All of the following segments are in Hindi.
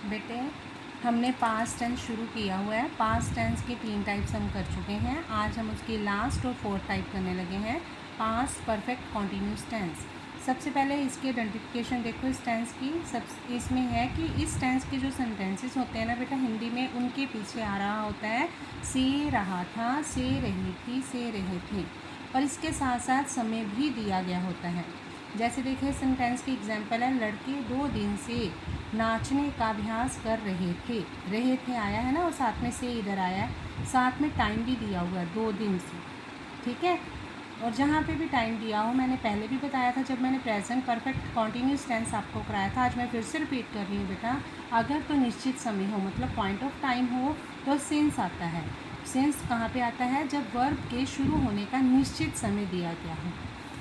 बेटे हमने पास्ट टेंस शुरू किया हुआ है। पास्ट टेंस के 3 टाइप्स हम कर चुके हैं। आज हम उसकी लास्ट और 4th टाइप करने लगे हैं, पास्ट परफेक्ट कॉन्टीन्यूस टेंस। सबसे पहले इसकी आइडेंटिफिकेशन देखो इस टेंस की। सब इसमें है कि इस टेंस के जो सेंटेंसेस होते हैं ना बेटा हिंदी में, उनके पीछे आ रहा होता है से रहा था, से रही थी, से रहे थे, और इसके साथ साथ समय भी दिया गया होता है। जैसे देखिए सेंटेंस की एग्जांपल है, लड़के 2 दिन से नाचने का अभ्यास कर रहे थे आया है ना, और साथ में से इधर आया है, साथ में टाइम भी दिया हुआ है 2 दिन से, ठीक है। और जहाँ पे भी टाइम दिया हो, मैंने पहले भी बताया था जब मैंने प्रेजेंट परफेक्ट कॉन्टीन्यूस टेंस आपको कराया था, आज मैं फिर से रिपीट कर रही हूँ बेटा। अगर तो निश्चित समय हो, मतलब पॉइंट ऑफ टाइम हो, तो सिंस आता है। सिंस कहाँ पे आता है? जब वर्ब के शुरू होने का निश्चित समय दिया गया हो।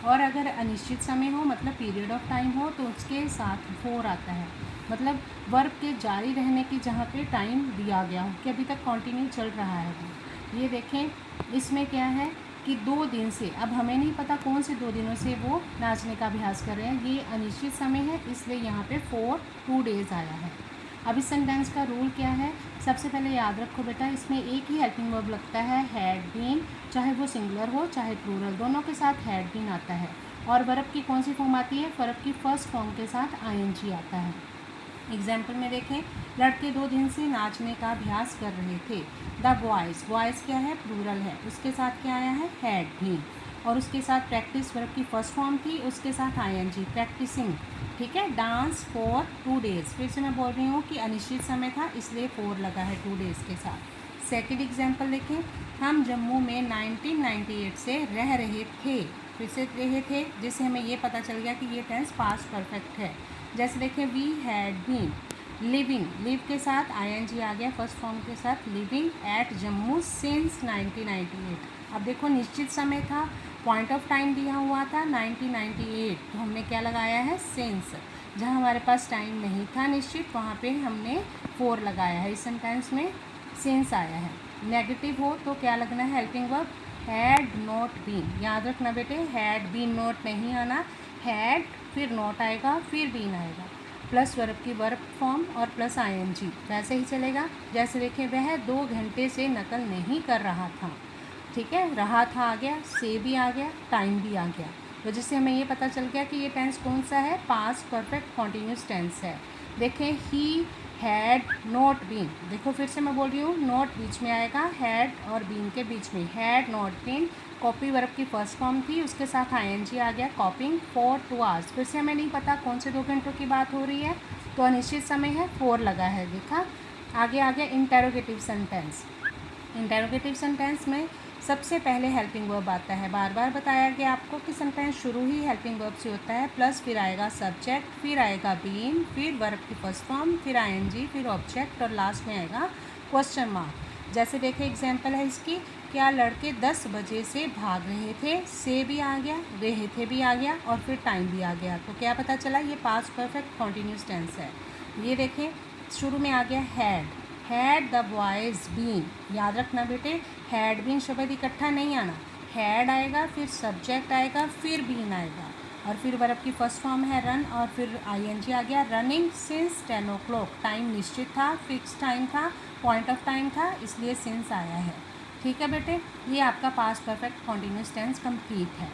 और अगर अनिश्चित समय हो, मतलब पीरियड ऑफ टाइम हो, तो उसके साथ फोर आता है, मतलब वर्ब के जारी रहने की जहाँ पे टाइम दिया गया हो कि अभी तक कंटिन्यू चल रहा है वो। ये देखें इसमें क्या है कि 2 दिन से, अब हमें नहीं पता कौन से 2 दिनों से वो नाचने का अभ्यास कर रहे हैं, ये अनिश्चित समय है, इसलिए यहाँ पे 2 डेज़ आया है। अब इस सेंटेंस का रूल क्या है? सबसे पहले याद रखो बेटा, इसमें एक ही हेल्पिंग वर्ब लगता है, हैड बीन, चाहे वो सिंगुलर हो चाहे प्लूरल, दोनों के साथ हैड बीन आता है। और वर्ब की कौन सी फॉर्म आती है? वर्ब की फर्स्ट फॉर्म के साथ आईएनजी आता है। एग्जाम्पल में देखें, लड़के 2 दिन से नाचने का अभ्यास कर रहे थे। द बॉयज़ क्या है? प्लूरल है, उसके साथ क्या आया है? हैड बीन, और उसके साथ प्रैक्टिस वर्ब की फर्स्ट फॉर्म थी, उसके साथ आईएनजी, प्रैक्टिसिंग, ठीक है। डांस फॉर 2 डेज़, फिर से मैं बोल रही हूँ कि अनिश्चित समय था इसलिए 4 लगा है 2 डेज़ के साथ। सेकेंड एग्जाम्पल देखें, हम जम्मू में 1998 से रह रहे थे, फिर से रहे थे, जिससे हमें ये पता चल गया कि ये टेंस पास्ट परफेक्ट है। जैसे देखिए, we had been living, live के साथ आईएनजी आ गया फर्स्ट फॉर्म के साथ, लिविंग एट जम्मू सिंस 1998। अब देखो निश्चित समय था, पॉइंट ऑफ टाइम दिया हुआ था 1998, तो हमने क्या लगाया है? सिंस। जहाँ हमारे पास टाइम नहीं था निश्चित, वहाँ पे हमने 4 लगाया है। इस सेंटेंस में सिंस आया है। नेगेटिव हो तो क्या लगना है? Helping verb had not been. याद रखना बेटे, हैड बीन नॉट नहीं आना, हैड फिर नॉट आएगा फिर बीन आएगा, प्लस वर्ब की वर्ब फॉर्म और प्लस आईएनजी, वैसे ही चलेगा। जैसे देखिए, वह 2 घंटे से नकल नहीं कर रहा था, ठीक है, रहा था आ गया, से भी आ गया, टाइम भी आ गया, तो जिससे हमें ये पता चल गया कि ये टेंस कौन सा है? पास्ट परफेक्ट कॉन्टीन्यूस टेंस है। देखें, ही हैड नॉट बीन, देखो फिर से मैं बोल रही हूँ, नॉट बीच में आएगा, हैड और बीन के बीच में, had not been, copy verb की फर्स्ट फॉर्म थी, उसके साथ आईएनजी आ गया, कॉपिंग फॉर 2 आवर्स, फिर से हमें नहीं पता कौन से 2 घंटों की बात हो रही है, तो अनिश्चित समय है, 4 लगा है, देखा। आगे आ गया इंटेरोगेटिव सेंटेंस। इंटेरोगेटिव सेंटेंस में सबसे पहले हेल्पिंग वर्ब आता है। बार बार बताया गया आपको कि सेंटेंस शुरू ही हेल्पिंग वर्ब से होता है, प्लस फिर आएगा सब्जेक्ट, फिर आएगा बीन, फिर वर्ब की फर्स्ट फॉर्म, फिर आईएनजी, फिर ऑब्जेक्ट, और लास्ट में आएगा क्वेश्चन मार्क। जैसे देखिए एग्जाम्पल है इसकी, क्या लड़के 10 बजे से भाग रहे थे, से भी आ गया, रहे थे भी आ गया, और फिर टाइम भी आ गया, तो क्या पता चला? ये पास्ट परफेक्ट कॉन्टीन्यूस टेंस है। ये देखें, शुरू में आ गया हैड द बॉयज़ बीन, याद रखना बेटे, हैड बीन शब्द इकट्ठा नहीं आना, हैड आएगा फिर सब्जेक्ट आएगा फिर बीन आएगा, और फिर वर्ब की फर्स्ट फॉर्म है रन, और फिर आईएनजी आ गया, रनिंग सिंस 10 o'clock, टाइम निश्चित था, फिक्स टाइम था, पॉइंट ऑफ टाइम था, इसलिए सिंस आया है, ठीक है बेटे। ये आपका past perfect continuous tense complete है।